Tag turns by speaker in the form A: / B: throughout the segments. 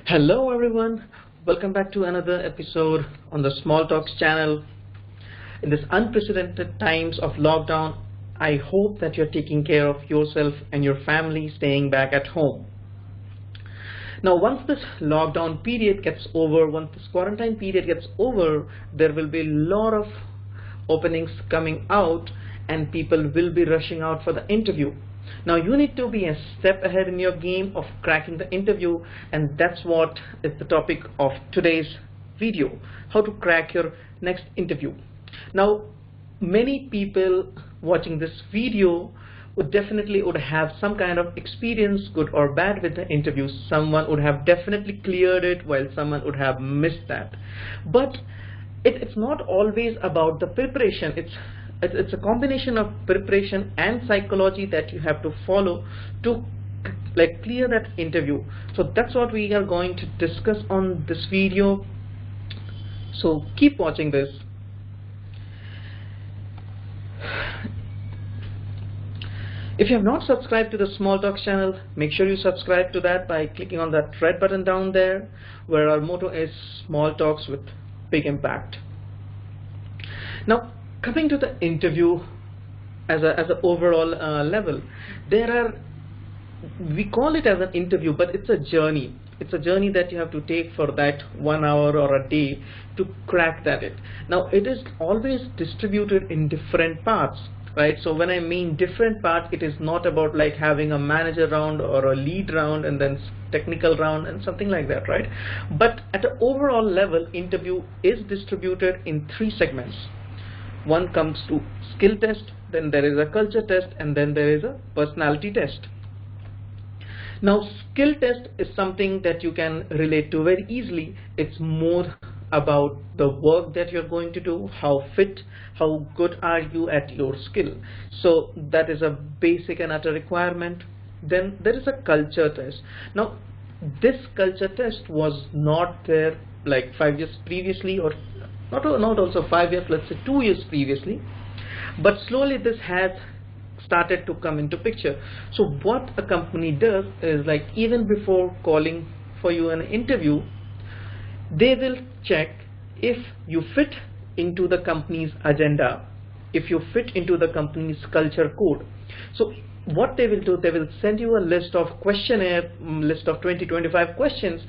A: Hello everyone, welcome back to another episode on the Small Talks channel. In this unprecedented times of lockdown, I hope that you're taking care of yourself and your family staying back at home. Now once this lockdown period gets over, once this quarantine period gets over, there will be a lot of openings coming out and people will be rushing out for the interview. Now you need to be a step ahead in your game of cracking the interview, and that's what is the topic of today's video: how to crack your next interview. Now many people watching this video would definitely have some kind of experience, good or bad, with the interview. Someone would have definitely cleared it while someone would have missed that. But it's not always about the preparation. It's a combination of preparation and psychology that you have to follow to clear that interview. So that's what we are going to discuss on this video, so keep watching this. If you have not subscribed to the Small Talks channel, make sure you subscribe to that by clicking on that red button down there, where our motto is Small Talks with Big Impact. Now coming to the interview as a overall level, we call it as an interview, but it's a journey. It's a journey that you have to take for that 1 hour or a day to crack that it. Now it is always distributed in different parts, right? So when I mean different parts, it is not about like having a manager round or a lead round and then technical round and something like that, right? But at an overall level, interview is distributed in 3 segments. One comes to skill test, then there is a culture test, and then there is a personality test. Now skill test is something that you can relate to very easily. It's more about the work that you're going to do, how fit, how good are you at your skill. So that is a basic and utter requirement. Then there is a culture test. Now this culture test was not there like 5 years previously, or not also 5 years, let's say 2 years previously, but slowly this has started to come into picture. So what a company does is, like, even before calling for you an interview, they will check if you fit into the company's agenda, if you fit into the company's culture code. So what they will do, they will send you a list of questionnaire, list of 20-25 questions,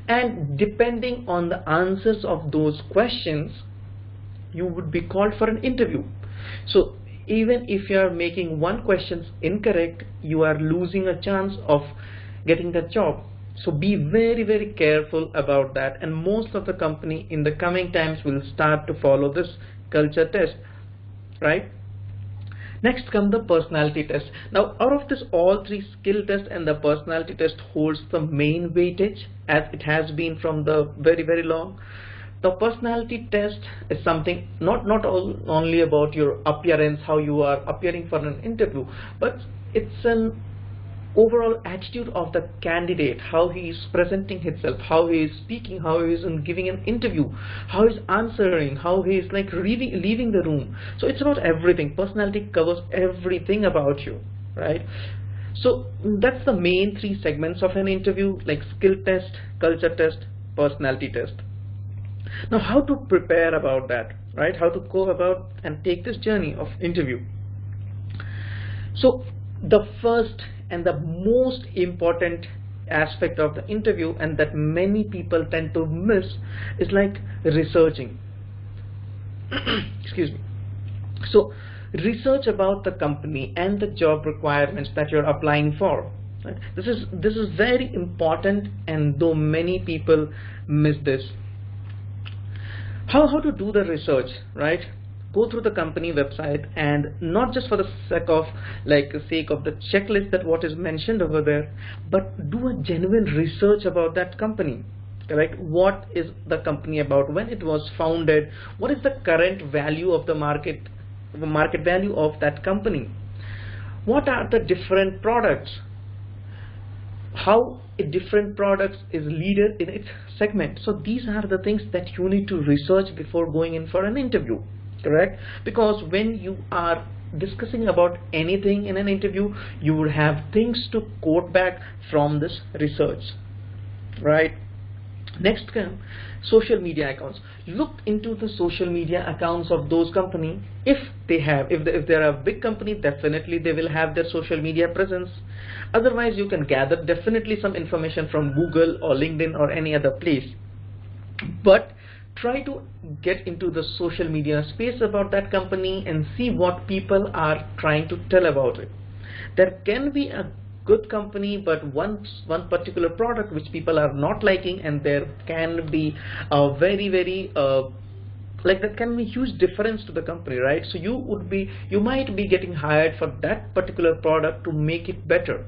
A: and depending on the answers of those questions, you would be called for an interview. So even if you are making one question incorrect, you are losing a chance of getting that job. So be very, very careful about that, and most of the company in the coming times will start to follow this culture test, right? Next comes the personality test. Now out of this, all 3, skill test and the personality test, holds the main weightage, as it has been from the very, very long. The personality test is something not only about your appearance, how you are appearing for an interview, but it's an overall attitude of the candidate, how he is presenting himself, how he is speaking, how he is giving an interview, how he is answering, how he is leaving the room. So it's about everything. Personality covers everything about you, right? So that's the main 3 segments of an interview, like skill test, culture test, personality test. Now how to prepare about that, right? How to go about and take this journey of interview. So the first and the most important aspect of the interview, and that many people tend to miss, is like researching. Excuse me. So research about the company and the job requirements that you're applying for, right? This is very important, and though many people miss this. How to do the research, right? Go through the company website, and not just for the sake of the checklist that what is mentioned over there, but do a genuine research about that company, correct? What is the company about, when it was founded, what is the current value of the market value of that company, what are the different products, how different products is leader in its segment. So these are the things that you need to research before going in for an interview, correct? Because when you are discussing about anything in an interview, you would have things to quote back from this research, right? Next come social media accounts. Look into the social media accounts of those company. If they have, if they are a big company, definitely they will have their social media presence. Otherwise, you can gather definitely some information from Google or LinkedIn or any other place. But try to get into the social media space about that company and see what people are trying to tell about it. There can be a good company, but one particular product which people are not liking, and there can be a very like that can be huge difference to the company, right? So you might be getting hired for that particular product to make it better.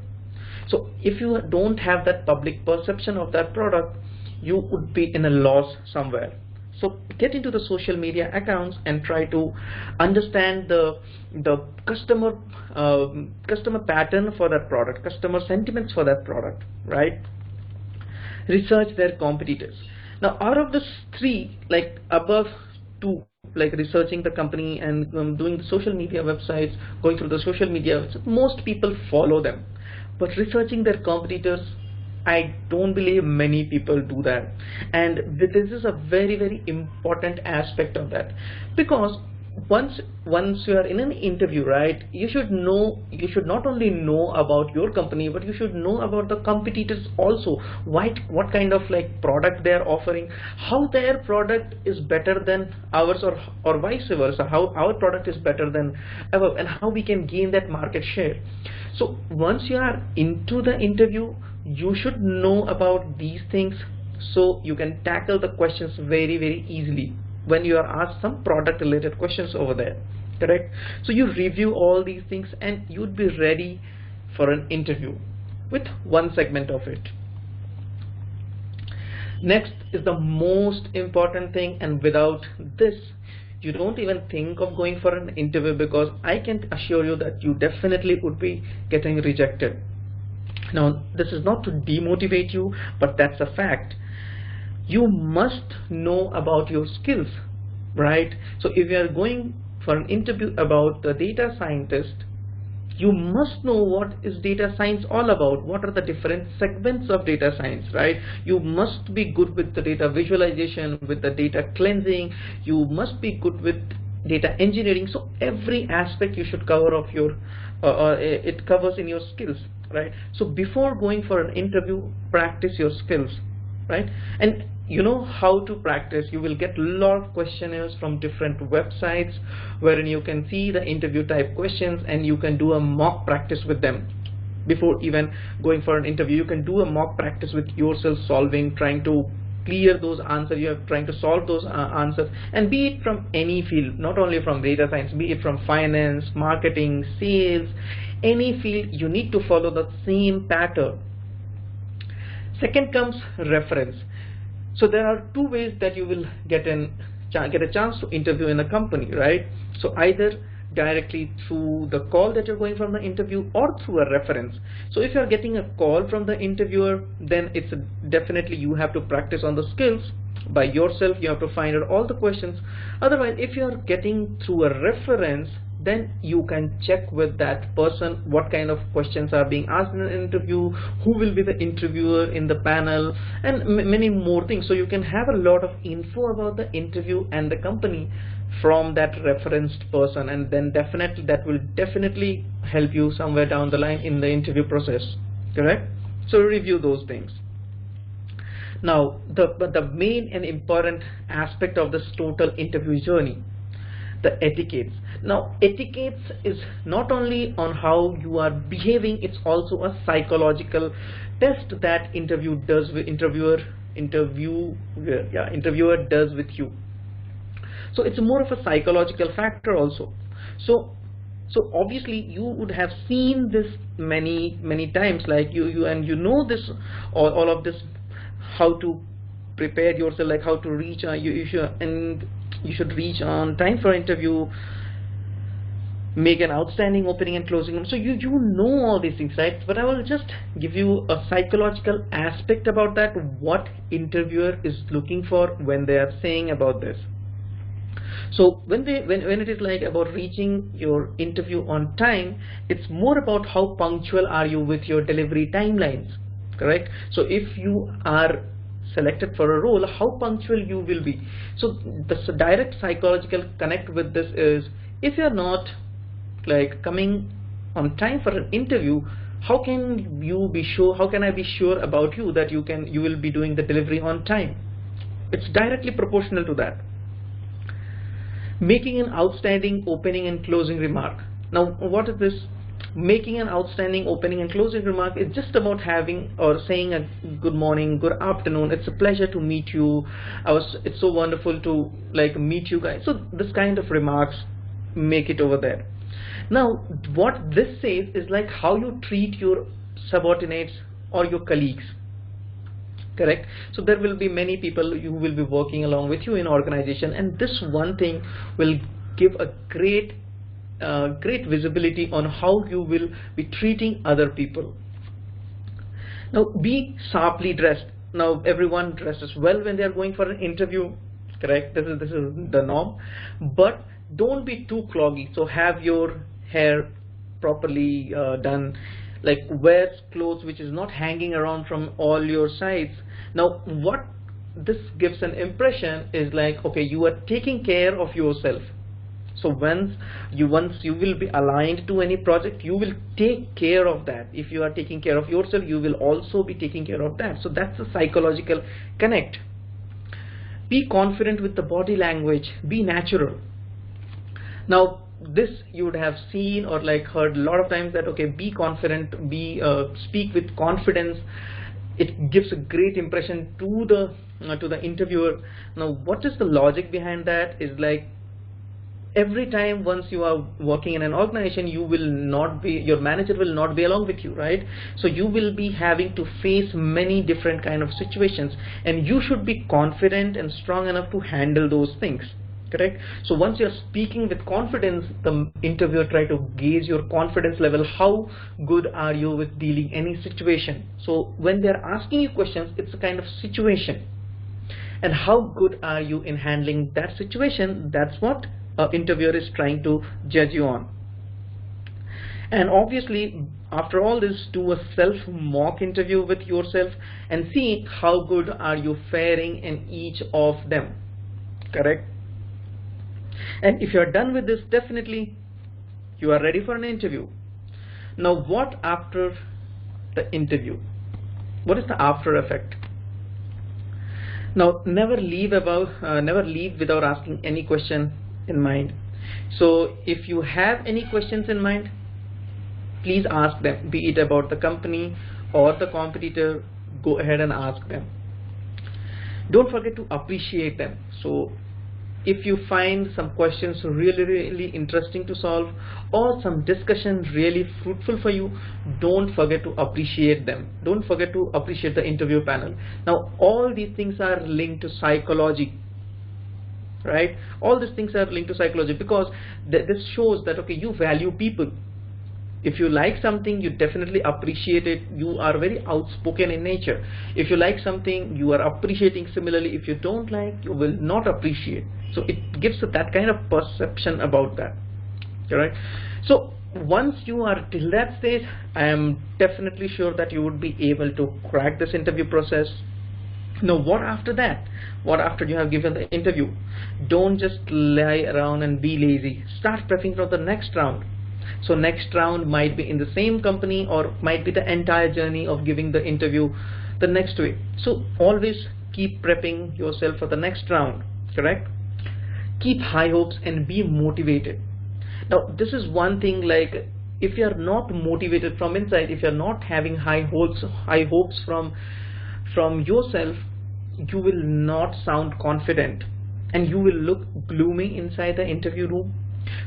A: So if you don't have that public perception of that product, you would be in a loss somewhere. So get into the social media accounts and try to understand the customer pattern for that product, customer sentiments for that product, right? Research their competitors. Now, out of the three, like above two, like researching the company and doing the social media websites, going through the social media, most people follow them. But researching their competitors, I don't believe many people do that. And this is a very important aspect of that, because once you are in an interview, right, you should not only know about your company, but you should know about the competitors also. What kind of like product they are offering, how their product is better than ours, or vice versa, how our product is better than our, and how we can gain that market share. So once you are into the interview, you should know about these things, so you can tackle the questions very easily when you are asked some product related questions over there, correct? So you review all these things and you'd be ready for an interview with one segment of it. Next is the most important thing, and without this you don't even think of going for an interview, because I can assure you that you definitely would be getting rejected. Now, this is not to demotivate you, but that's a fact. You must know about your skills, right? So if you are going for an interview about the data scientist, you must know what is data science all about, what are the different segments of data science, right? You must be good with the data visualization, with the data cleansing, you must be good with data engineering. So every aspect you should cover of your it covers in your skills, right? So before going for an interview, practice your skills, right? And you know how to practice. You will get a lot of questionnaires from different websites wherein you can see the interview type questions, and you can do a mock practice with them. Before even going for an interview, you can do a mock practice with yourself, solving, trying to clear those answers. You are trying to solve those answers, and be it from any field, not only from data science, be it from finance, marketing, sales, any field, you need to follow the same pattern. Second comes reference. So there are two ways that you will get a chance to interview in a company, right? So either directly through the call that you're going from the interview, or through a reference. So if you're getting a call from the interviewer, then it's definitely you have to practice on the skills by yourself. You have to find out all the questions. Otherwise, if you're getting through a reference, then you can check with that person what kind of questions are being asked in an interview, who will be the interviewer in the panel, and many more things. So you can have a lot of info about the interview and the company from that referenced person, and then definitely that will definitely help you somewhere down the line in the interview process, correct? So review those things. Now the main and important aspect of this total interview journey, the etiquettes. Now etiquettes is not only on how you are behaving, it's also a psychological test that interviewer does with you. So it's more of a psychological factor also. So obviously you would have seen this many times, like you know this, all of this, how to prepare yourself, like how to reach you should reach on time for interview, make an outstanding opening and closing. So you know all these things, right? But I will just give you a psychological aspect about that, what interviewer is looking for when they are saying about this. So when it is like about reaching your interview on time, it's more about how punctual are you with your delivery timelines, correct? So if you are selected for a role, how punctual you will be. So the direct psychological connect with this is, if you're not like coming on time for an interview, how can you be sure, how can I be sure about you that you will be doing the delivery on time? It's directly proportional to that. Making an outstanding opening and closing remark. Now what is this? Making an outstanding opening and closing remark is just about having or saying a good morning, good afternoon, it's a pleasure to meet you, it's so wonderful to like meet you guys. So this kind of remarks, make it over there. Now what this says is like how you treat your subordinates or your colleagues. Correct? So there will be many people who will be working along with you in organization, and this one thing will give a great visibility on how you will be treating other people. Now be sharply dressed. Now everyone dresses well when they are going for an interview. Correct? This is the norm. But don't be too cloggy. So have your hair properly done. Like wear clothes which is not hanging around from all your sides. Now what this gives an impression is like, okay, you are taking care of yourself. So once you will be aligned to any project, you will take care of that. If you are taking care of yourself, you will also be taking care of that. So that's a psychological connect. Be confident with the body language, be natural. Now this you would have seen or like heard a lot of times that, okay, be confident, speak with confidence. It gives a great impression to the interviewer. Now what is the logic behind that is like, every time once you are working in an organization, your manager will not be along with you, right? So you will be having to face many different kind of situations, and you should be confident and strong enough to handle those things. Correct? So once you're speaking with confidence, the interviewer try to gauge your confidence level. How good are you with dealing any situation? So when they're asking you questions, it's a kind of situation, and how good are you in handling that situation? That's what interviewer is trying to judge you on. And obviously after all this, do a self mock interview with yourself and see how good are you faring in each of them. Correct? And if you are done with this, definitely you are ready for an interview. Now what after the interview? What is the after effect? Now never leave without asking any question in mind. So if you have any questions in mind, please ask them, be it about the company or the competitor. Go ahead and ask them. Don't forget to appreciate them. So if you find some questions really interesting to solve, or some discussion really fruitful for you, don't forget to appreciate them. Don't forget to appreciate the interview panel. Now all these things are linked to psychology, right? All these things are linked to psychology, because this shows that, okay, you value people. If you like something, you definitely appreciate it. You are very outspoken in nature. If you like something, you are appreciating. Similarly, if you don't like, you will not appreciate. So it gives that kind of perception about that. Alright. So once you are till that stage, I am definitely sure that you would be able to crack this interview process. Now what after that? What after you have given the interview? Don't just lie around and be lazy. Start prepping for the next round. So next round might be in the same company, or might be the entire journey of giving the interview the next week. So always keep prepping yourself for the next round. Correct? Keep high hopes and be motivated. Now this is one thing, like if you are not motivated from inside, if you are not having high hopes from yourself, you will not sound confident and you will look gloomy inside the interview room.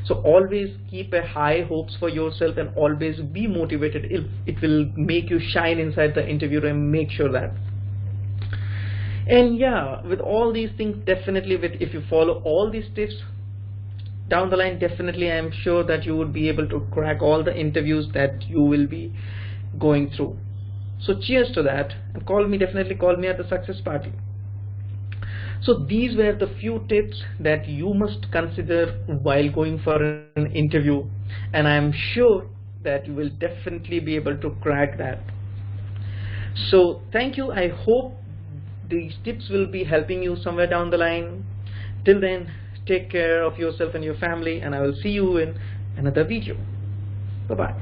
A: So always keep a high hopes for yourself and always be motivated. It will make you shine inside the interview room. Make sure that. And yeah, with all these things, definitely if you follow all these tips down the line, definitely I am sure that you would be able to crack all the interviews that you will be going through. So cheers to that, and definitely call me at the success party. So these were the few tips that you must consider while going for an interview, and I am sure that you will definitely be able to crack that. So thank you. I hope these tips will be helping you somewhere down the line. Till then, take care of yourself and your family, and I will see you in another video. Bye bye.